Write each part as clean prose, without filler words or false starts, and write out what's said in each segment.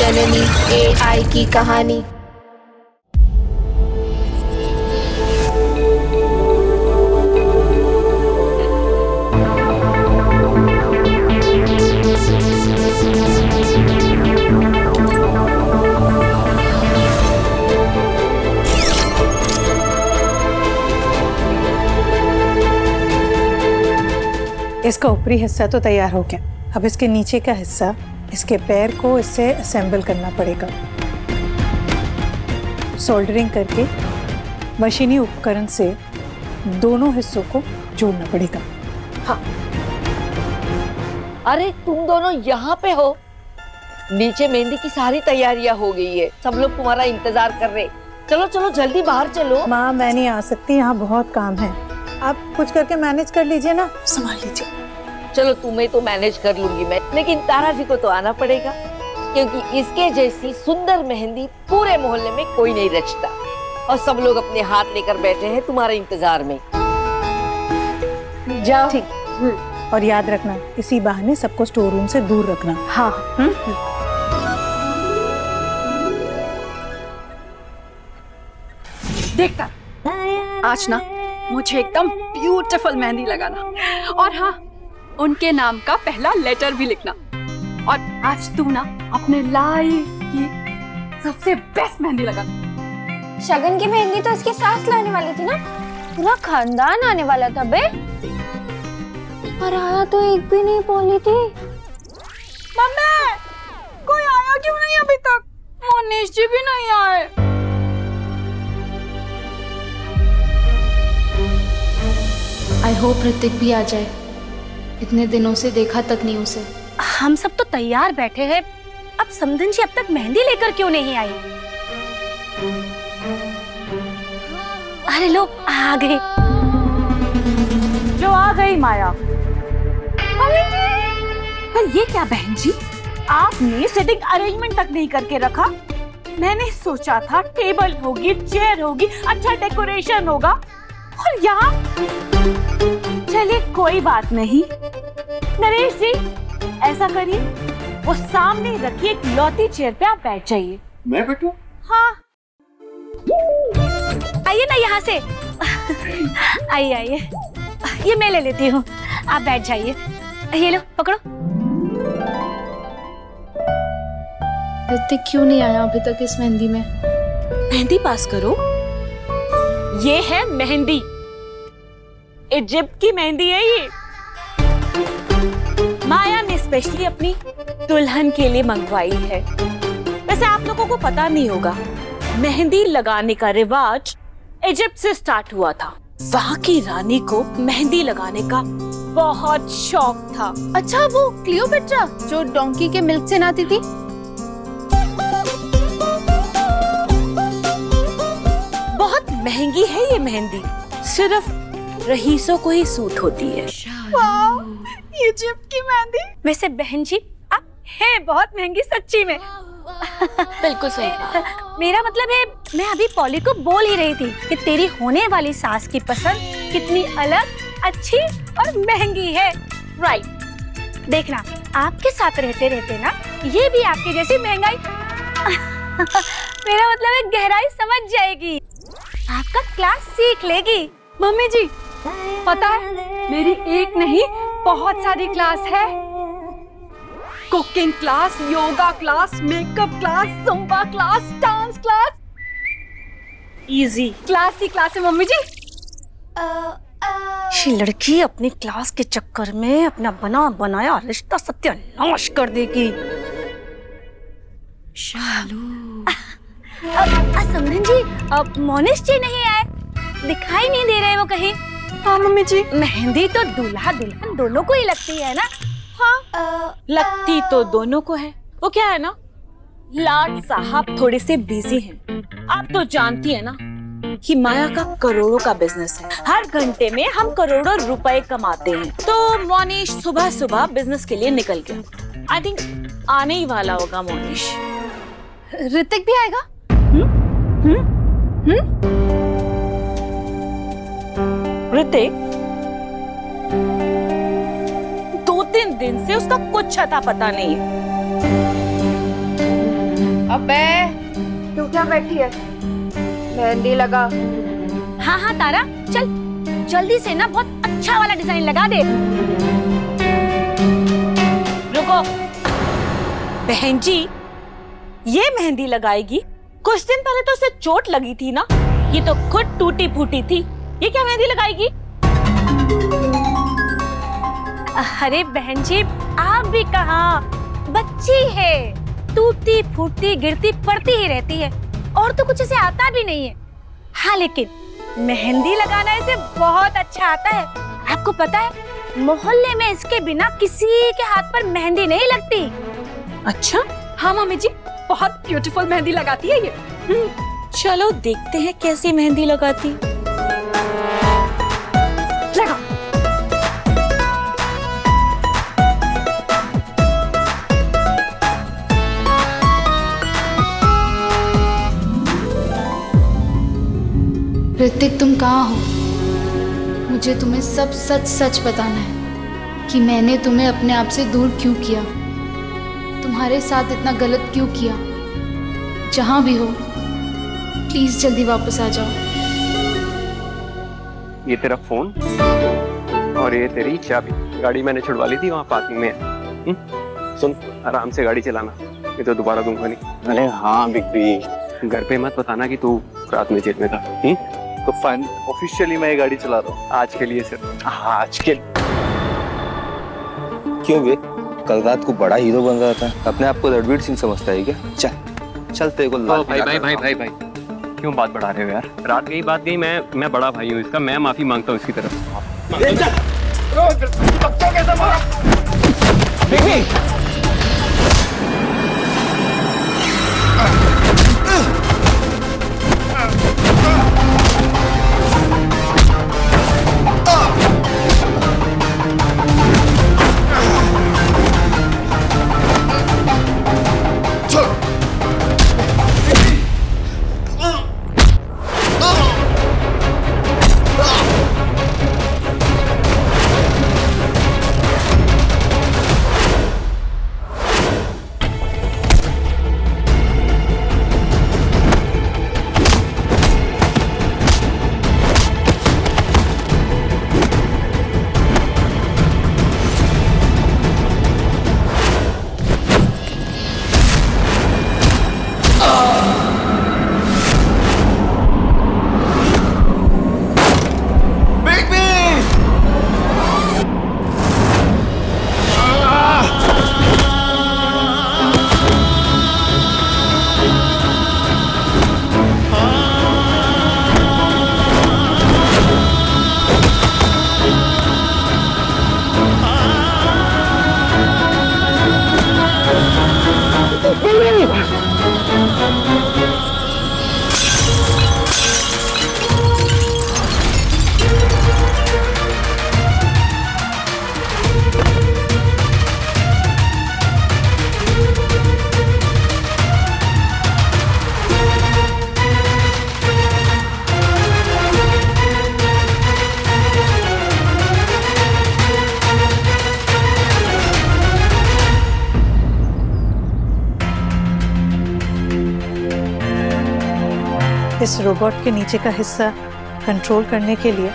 जननी AI की कहानी। इसका ऊपरी हिस्सा तो तैयार हो गया, अब इसके नीचे का हिस्सा, इसके पैर को इससे असेंबल करना पड़ेगा। सोल्डरिंग करके मशीनी उपकरण से दोनों हिस्सों को जोड़ना पड़ेगा। हाँ। अरे तुम दोनों यहाँ पे हो? नीचे मेहंदी की सारी तैयारियां हो गई है, सब लोग तुम्हारा इंतजार कर रहे। चलो चलो जल्दी बाहर चलो। माँ मैं नहीं आ सकती, यहाँ बहुत काम है, आप कुछ करके मैनेज कर लीजिए ना, संभाल लीजिए। चलो तुम्हें तो मैनेज कर लूंगी मैं, लेकिन तारा जी को तो आना पड़ेगा, क्योंकि इसके जैसी सुंदर मेहंदी पूरे मोहल्ले में कोई नहीं रचता, और सब लोग अपने हाथ लेकर बैठे हैं तुम्हारे इंतजार में। जाओ। ठीक। और याद रखना, इसी बहाने सबको स्टोर रूम से दूर रखना। हाँ। देखता आज ना मुझे एकदम ब्यूटीफुल मेहंदी लगाना, और हाँ उनके नाम का पहला लेटर भी लिखना। और आज तू ना अपने लाइफ की सबसे बेस्ट मेहंदी लगाना। शगन की मेहंदी तो इसकी सास लाने वाली थी ना, पूरा खानदान आने वाला था बे, पर आया तो एक भी नहीं बोली थी। मम्मी कोई आया क्यों नहीं अभी तक? मोनीश जी भी नहीं आए। आई होप ऋतिक भी आ जाए, इतने दिनों से देखा तक नहीं उसे। हम सब तो तैयार बैठे हैं, अब समधन जी अब तक मेहंदी लेकर क्यों नहीं आई? अरे लो आ गई। जो आ गई माया। पर ये क्या बहन जी, आपने सिटिंग अरेंजमेंट तक नहीं करके रखा। मैंने सोचा था टेबल होगी, चेयर होगी, अच्छा डेकोरेशन होगा, और यहाँ चलिए कोई बात नहीं। नरेश जी ऐसा करिए, वो सामने रखिए एक लौती चेयर पे आप बैठ जाइए। मैं बैठूं? हाँ आइए ना यहाँ से। आइए आइए, ये मैं ले लेती हूँ, आप बैठ जाइए। ये लो पकड़ो। ऋतिक क्यों नहीं आया अभी तक इस मेहंदी में? मेहंदी पास करो। ये है मेहंदी, इजिप्ट की मेहंदी है ये। माया ने स्पेशली अपनी दुल्हन के लिए मंगवाई है। वैसे आप लोगों को पता नहीं होगा, मेहंदी लगाने का रिवाज इजिप्ट से स्टार्ट हुआ था। वहाँ की रानी को मेहंदी लगाने का बहुत शौक था। अच्छा वो क्लियोपेट्रा जो डोंकी के मिल्क से नहाती थी? बहुत महंगी है ये मेहंदी, सिर्फ रईसों को ही सूट होती है। वाह, इजिप्ट की मेहंदी। वैसे बहन जी आप है बहुत महंगी सच्ची में। बिल्कुल सही। मेरा मतलब है, मैं अभी पॉली को बोल ही रही थी कि तेरी होने वाली सास की पसंद कितनी अलग, अच्छी और महंगी है। राइट, देखना आपके साथ रहते रहते ना ये भी आपकी जैसी महंगाई मेरा मतलब है गहराई समझ जाएगी, आपका क्लास सीख लेगी। मम्मी जी पता है मेरी एक नहीं बहुत सारी क्लास है। Cooking class, yoga class, makeup class, zumba class, dance class, easy class ही क्लास है मम्मी जी। ये लड़की अपनी क्लास के चक्कर में अपना बना बनाया रिश्ता सत्यानाश कर देगी। समधन जी, अब मोनिश जी नहीं आए, दिखाई नहीं दे रहे वो कहीं। हाँ मम्मी जी, मेहंदी तो दूल्हा दुल्हन दोनों को ही लगती है ना। हाँ लगती तो दोनों को है। वो क्या है ना, लाड साहब थोड़े से बिजी हैं। आप तो जानती है ना कि माया का करोड़ों का बिजनेस है, हर घंटे में हम करोड़ों रुपए कमाते हैं। तो मोनीश सुबह सुबह बिजनेस के लिए निकल गया। आई थिंक आने ही वाला होगा मोनीश। ऋतिक भी आएगा? ऋतिक 2-3 दिन से उसका कुछ अता पता नहीं है। अबे तू क्या बैठी है, मेहंदी लगा। हाँ हाँ तारा, चल जल्दी से ना बहुत अच्छा वाला डिजाइन लगा दे। रुको बहन जी, ये मेहंदी लगाएगी? कुछ दिन पहले तो उसे चोट लगी थी ना, ये तो खुद टूटी फूटी थी, ये क्या मेहंदी लगाएगी? अरे बहन जी, आप भी कहाँ, बच्ची है, टूटती फूटती गिरती पड़ती ही रहती है, और तो कुछ इसे आता भी नहीं है। हाँ लेकिन मेहंदी लगाना इसे बहुत अच्छा आता है। आपको पता है, मोहल्ले में इसके बिना किसी के हाथ पर मेहंदी नहीं लगती। अच्छा हाँ मम्मी जी, बहुत ब्यूटीफुल मेहंदी लगाती है ये। चलो देखते हैं कैसी मेहंदी लगाती। लगा। ऋतिक तुम कहाँ हो? मुझे तुम्हें सब सच सच बताना है कि मैंने तुम्हें अपने आप से दूर क्यों किया, तुम्हारे साथ इतना गलत क्यों किया। जहाँ भी हो प्लीज जल्दी वापस आ जाओ। ये तेरा फोन और ये तेरी चाबी, गाड़ी मैंने छुड़वा ली थी वहाँ पार्किंग में। सुन, आराम से गाड़ी चलाना, ये तो दोबारा दूंगा नहीं। अरे हाँ बिग बी, घर पे मत बताना कि तू रात में जेल में था। तो फाइन, ऑफिशियली मैं ये गाड़ी चला रहा हूँ आज के लिए सिर्फ। हाँ आज के। क्यों बे, कल रात को बड़ा हीरो बन रहा था, अपने आप को रणवीर सिंह समझता है क्या? चल चल तेरे को भाई क्यों बात बढ़ा रहे हो यार? रात गई बात गई, मैं बड़ा भाई हूँ इसका, मैं माफी मांगता हूँ इसकी तरफ। इस रोबोट के नीचे का हिस्सा कंट्रोल करने के लिए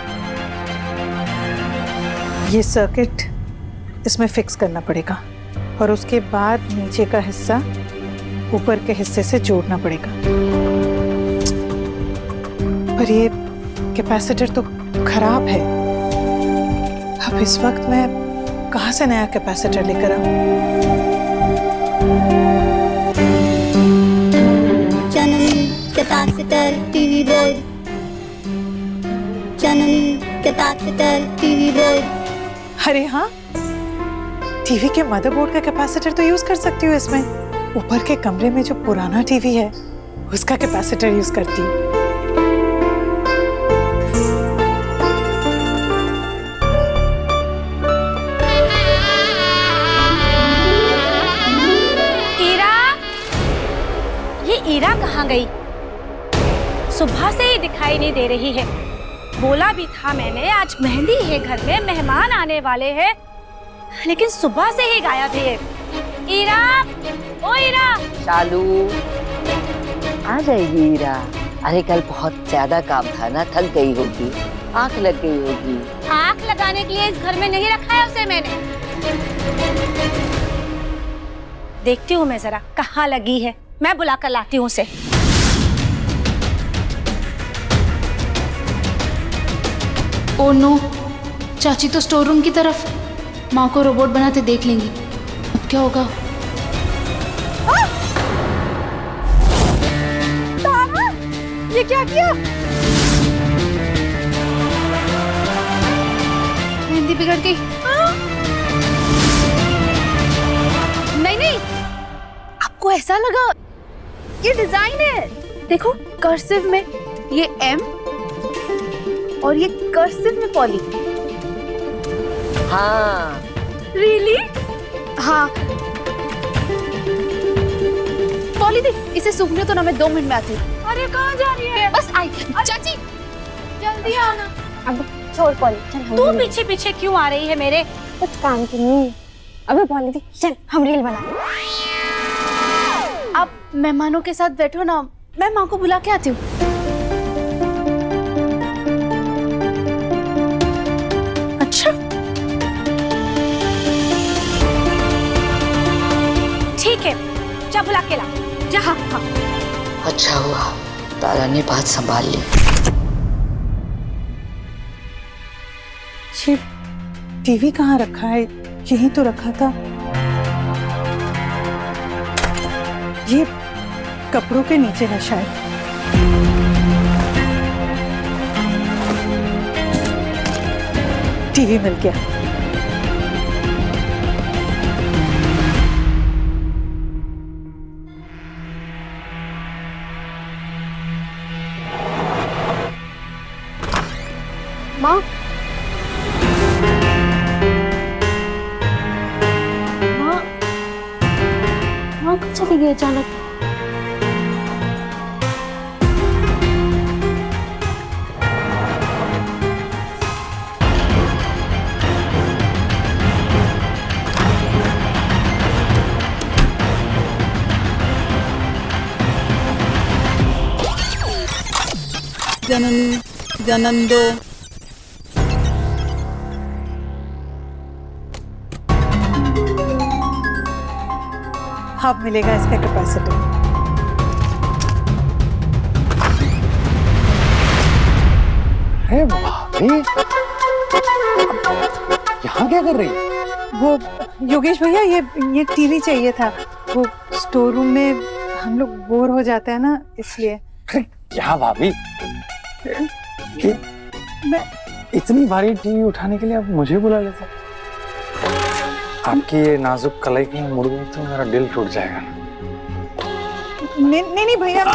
ये सर्किट इसमें फिक्स करना पड़ेगा, और उसके बाद नीचे का हिस्सा ऊपर के हिस्से से जोड़ना पड़ेगा। पर ये कैपेसिटर तो खराब है। अब इस वक्त मैं कहाँ से नया कैपेसिटर लेकर आऊं? कैपेसिटर टीवी बोर्ड, जननी कैपेसिटर टीवी बोर्ड। अरे हाँ, टीवी के मदरबोर्ड का कैपेसिटर तो यूज कर सकती हूँ इसमें। ऊपर के कमरे में जो पुराना टीवी है उसका कैपेसिटर यूज करती हूँ। ईरा कहाँ गई? सुबह से ही दिखाई नहीं दे रही है। बोला भी था मैंने आज मेहंदी है घर में, मेहमान आने वाले हैं, लेकिन सुबह से ही गायब है। ईरा, ओ ईरा। शालू आ जाएगी हीरा। अरे कल बहुत ज्यादा काम था ना, थक गई होगी, आंख लग गई होगी। आंख लगाने के लिए इस घर में नहीं रखा है उसे मैंने। देखती हूँ मैं जरा कहाँ लगी है, मैं बुला कर लाती हूँ उसे। ओ नो, चाची तो स्टोर रूम की तरफ। माँ को रोबोट बनाते देख लेंगी। अब क्या होगा? ये क्या किया? मेहंदी बिगड़ गई। नहीं नहीं, आपको ऐसा लगा? ये डिजाइन है, देखो कर्सिव में ये M और ये कर्सिव में पॉली। हाँ रियली? हाँ पॉली दी, इसे सूखने तो ना, मैं 2 मिनट में आती हूँ। अरे कहाँ जा रही है? बस आई। चाची जल्दी आना। अब छोड़ पॉली, चल हम तू रील- पीछे पीछे क्यों आ रही है मेरे? कुछ काम की नहीं। अबे पॉली दी, चल हम रील बना। आप मेहमानों के साथ बैठो ना, मैं माँ को बुला के आती हूँ। अच्छा ठीक है, जा बुला के ला जा। हाँ हाँ अच्छा हुआ तारा ने बात संभाल ली। ये टीवी कहाँ रखा है? यहीं तो रखा था। ये कपड़ों के नीचे है शायद। टीवी मिल गया। माँ, माँ कब चली गई अचानक? जननी जनंदो अब मिलेगा इसका कैपेसिटी। अरे भाभी, यहाँ क्या कर रही है? वो योगेश भैया, ये टीवी चाहिए था। वो स्टोर रूम में हम लोग बोर हो जाते हैं ना, इसलिए। अरे क्या भाभी, मैं इतनी भारी टीवी उठाने के लिए आप मुझे बुला लेते? आपकी ये नाजुक कलाई की मुड़ गई तो मेरा दिल टूट जाएगा। नहीं भैया,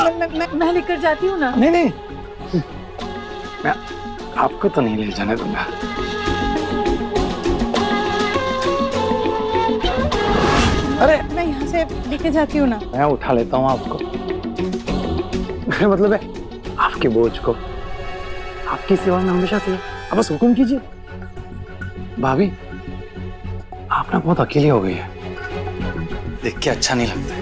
मैं लेकर जाती हूँ ना। नहीं, मैं आपको तो नहीं ले जाने दूंगा। अरे मैं यहाँ से लेके जाती हूँ ना। मैं उठा लेता हूँ आपको। मेरा मतलब है आपके बोझ को। आपकी सेवा में हमेशा थी, अब बस हुक्म कीजिए। भाभी, आप ना बहुत अकेली हो गई है, देख के अच्छा नहीं लगता है।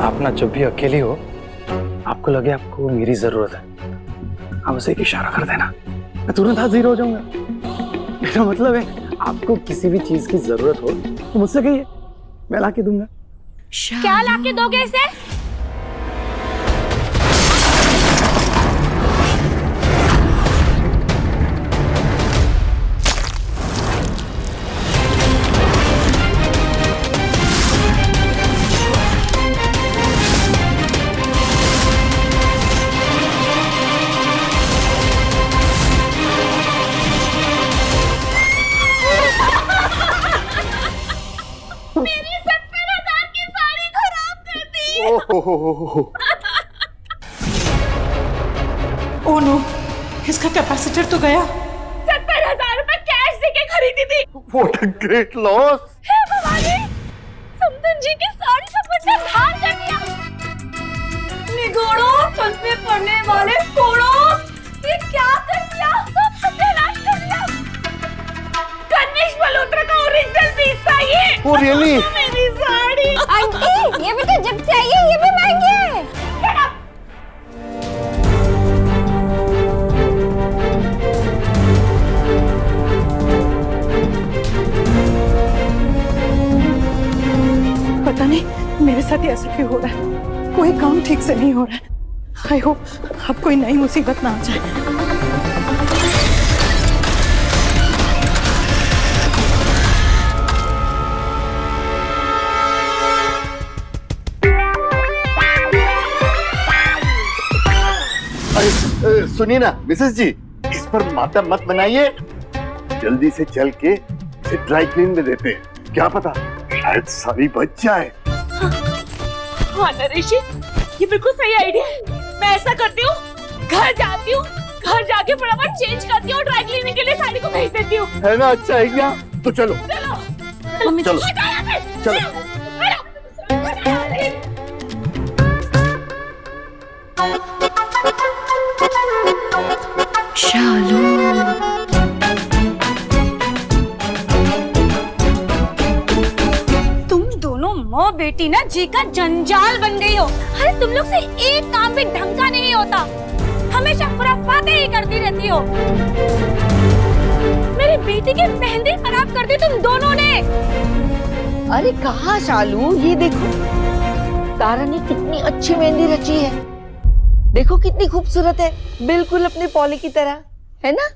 आप ना जब भी अकेली हो, आपको लगे आपको मेरी जरूरत है, आप उसे एक इशारा कर देना, मैं तुरंत हाजिर हो जाऊंगा। मेरा मतलब है आपको किसी भी चीज की जरूरत हो तो मुझसे कहिए, मैं ला के दूंगा। क्या ला के दोगे इसे? ओह नो, इसका कैपेसिटर तो गया। 70,000 रुपए कैश देके खरीदी थी। What a great loss! हे भवानी, समदन जी की साड़ी का बच्चा हार जा गया। निगोड़ो, छत पे पड़ने वाले कोड़ो, ये क्या कर दिया? Oh really? मेरी साड़ी। आंटी ये भी तो जब से आई है, ये भी महंगी है। पता नहीं मेरे साथ ऐसा क्यों हो रहा है, कोई काम ठीक से नहीं हो रहा है। आई होप अब कोई नई मुसीबत ना आ जाए। अरे सुनिए ना मिसेस जी, इस पर मातम मत बनाइए, जल्दी से चल के इसे ड्राई क्लीन में देते हैं, क्या पता शायद साड़ी बच जाए। हाँ नरेश, ये बिल्कुल सही आइडिया है। मैं ऐसा करती हूँ, घर जाती हूँ, घर जाके फटाफट चेंज करती हूँ, ड्राई क्लीनिंग के लिए साड़ी को भेज देती हूँ। है ना अच्छा आइडिया? तो चलो चलो मम्मी, चलो चलो। तुम दोनों माँ बेटी ना जी का जंजाल बन गई हो। अरे तुम लोग से एक काम भी ढंग का नहीं होता, हमेशा खुराफाते ही करती रहती हो। मेरी बेटी की मेहंदी खराब कर दी तुम दोनों ने। अरे कहाँ शालू, ये देखो तारा ने कितनी अच्छी मेहंदी रची है, देखो कितनी खूबसूरत है, बिल्कुल अपनी पॉली की तरह, है ना?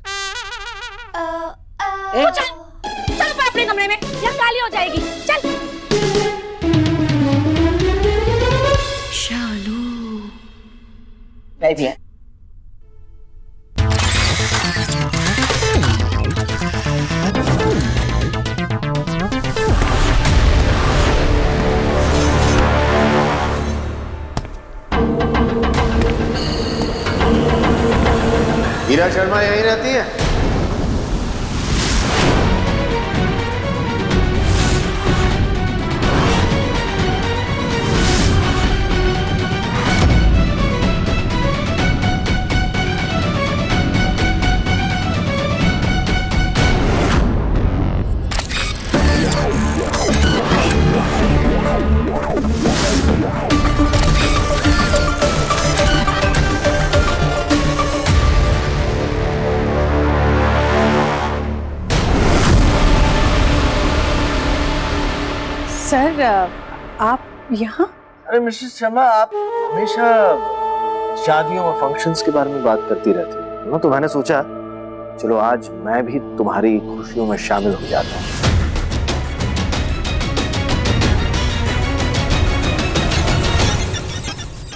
चल अपने कमरे में, यहाँ गाली हो जाएगी। चल बैठिए। हीरा शर्मा यहीं रहती है? सर आप यहाँ? अरे मिसेस शर्मा, आप हमेशा शादियों और फंक्शंस के बारे में बात करती रहती हो ना, तो मैंने सोचा चलो आज मैं भी तुम्हारी खुशियों में शामिल हो जाता हूँ।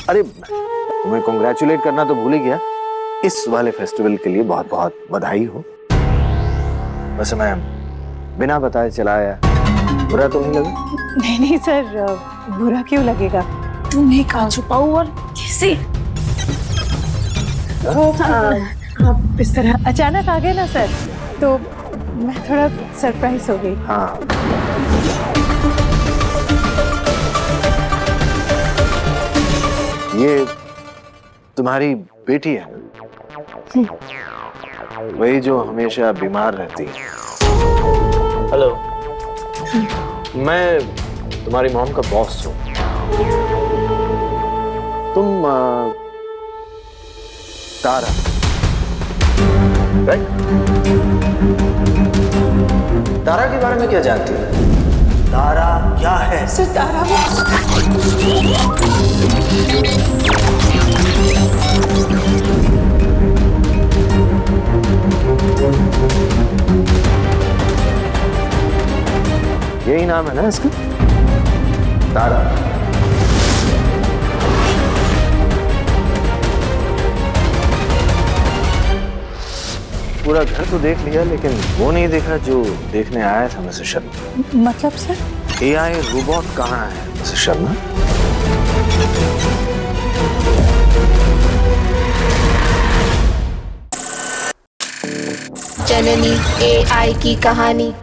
अरे तुम्हें कॉन्ग्रेचुलेट करना तो भूल ही गया, इस वाले फेस्टिवल के लिए बहुत बहुत बधाई हो। वैसे मैं बिना बताए चला आया, बुरा तो नहीं लगा? नहीं सर, बुरा क्यों लगेगा? तूने कहा छुपाऊ और कैसे? आप इस तरह अचानक आ गए ना सर, तो मैं थोड़ा सरप्राइज हो गई। हाँ, ये तुम्हारी बेटी है ना? वही जो हमेशा बीमार रहती है। हेलो, मैं तुम्हारी मॉम का बॉस हूँ। तुम तारा, राइट? तारा के बारे में क्या जानती हो? तारा क्या है? सर तारा यही नाम है ना इसका? तारा। पूरा घर तो देख लिया, लेकिन वो नहीं देखा जो देखने आया था मिसेस शर्मा। मतलब सर? एआई रोबोट कहाँ है मिसेस शर्मा? जननी एआई की कहानी।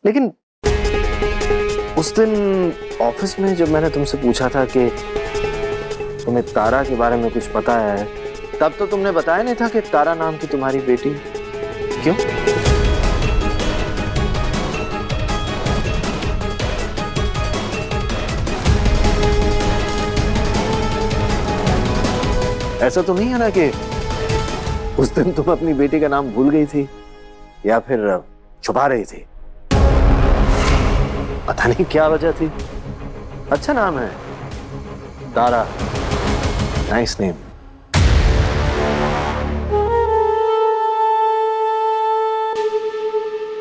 लेकिन उस दिन ऑफिस में जब मैंने तुमसे पूछा था कि तुम्हें तारा के बारे में कुछ पता है, तब तो तुमने बताया नहीं था कि तारा नाम की तुम्हारी बेटी। क्यों? ऐसा तो नहीं है ना कि उस दिन तुम अपनी बेटी का नाम भूल गई थी या फिर छुपा रही थी? पता नहीं क्या वजह थी। अच्छा नाम है तारा, नाइस नेम।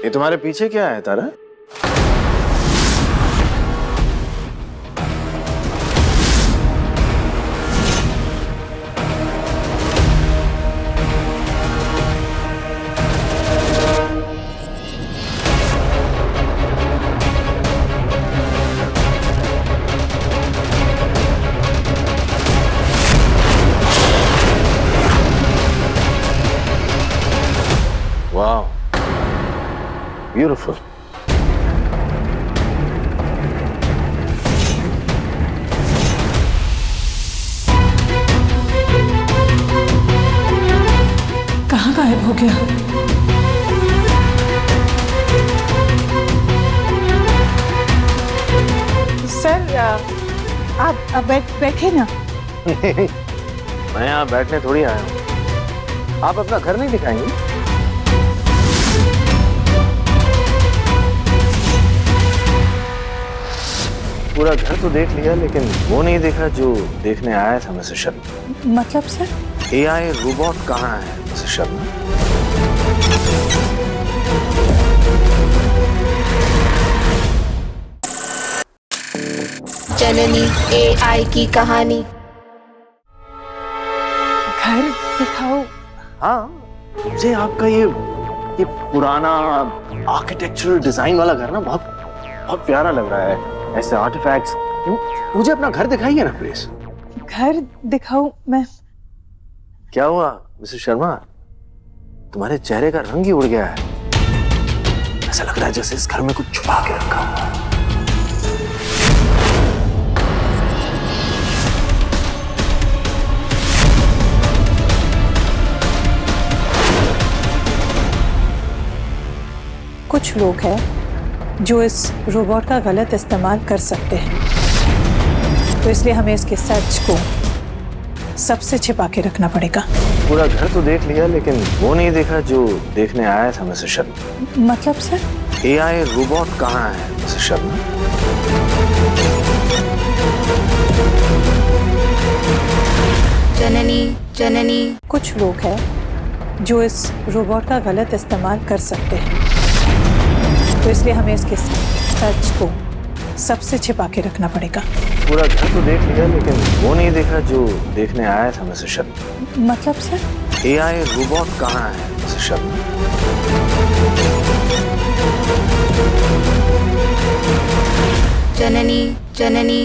ये तुम्हारे पीछे क्या है तारा? वाह, ब्यूटीफुल। कहाँ गायब हो गया? सर आप बैठे ना। मैं यहाँ बैठने थोड़ी आया हूँ। आप अपना घर नहीं दिखाएंगे? पूरा घर तो देख लिया, लेकिन वो नहीं देखा जो देखने आया था मिसेस शर्मा। मतलब सर? AI रोबोट कहाँ है मिसेस शर्मा? जननी AI की कहानी। घर दिखाओ। हाँ, मुझे आपका ये पुराना आर्किटेक्चरल डिजाइन वाला घर ना बहुत बहुत प्यारा लग रहा है। ऐसे आर्टिफैक्ट्स। मुझे अपना घर दिखाइए ना प्लीज। घर दिखाऊं मैं? क्या हुआ मिसेस शर्मा, तुम्हारे चेहरे का रंग ही उड़ गया है। ऐसा लग रहा है जैसे इस घर में कुछ छुपा के रखा हुआ है। कुछ लोग हैं जो इस रोबोट का गलत इस्तेमाल कर सकते हैं, तो इसलिए हमें इसके सच को सबसे छिपा के रखना पड़ेगा। पूरा घर तो देख लिया, लेकिन वो नहीं देखा जो देखने आया था मिसेस शर्मा। मतलब सर? AI रोबोट कहाँ है मिसेस शर्मा? जननी कुछ लोग हैं जो इस रोबोट का गलत इस्तेमाल कर सकते हैं, तो इसलिए हमें इसके सच को सबसे छिपा के रखना पड़ेगा। पूरा घर तो देख लिया, लेकिन वो नहीं देखा जो देखने आया था मिसेस शर्मा। मतलब सर? AI रोबोट कहाँ है मिसेस शर्मा? जननी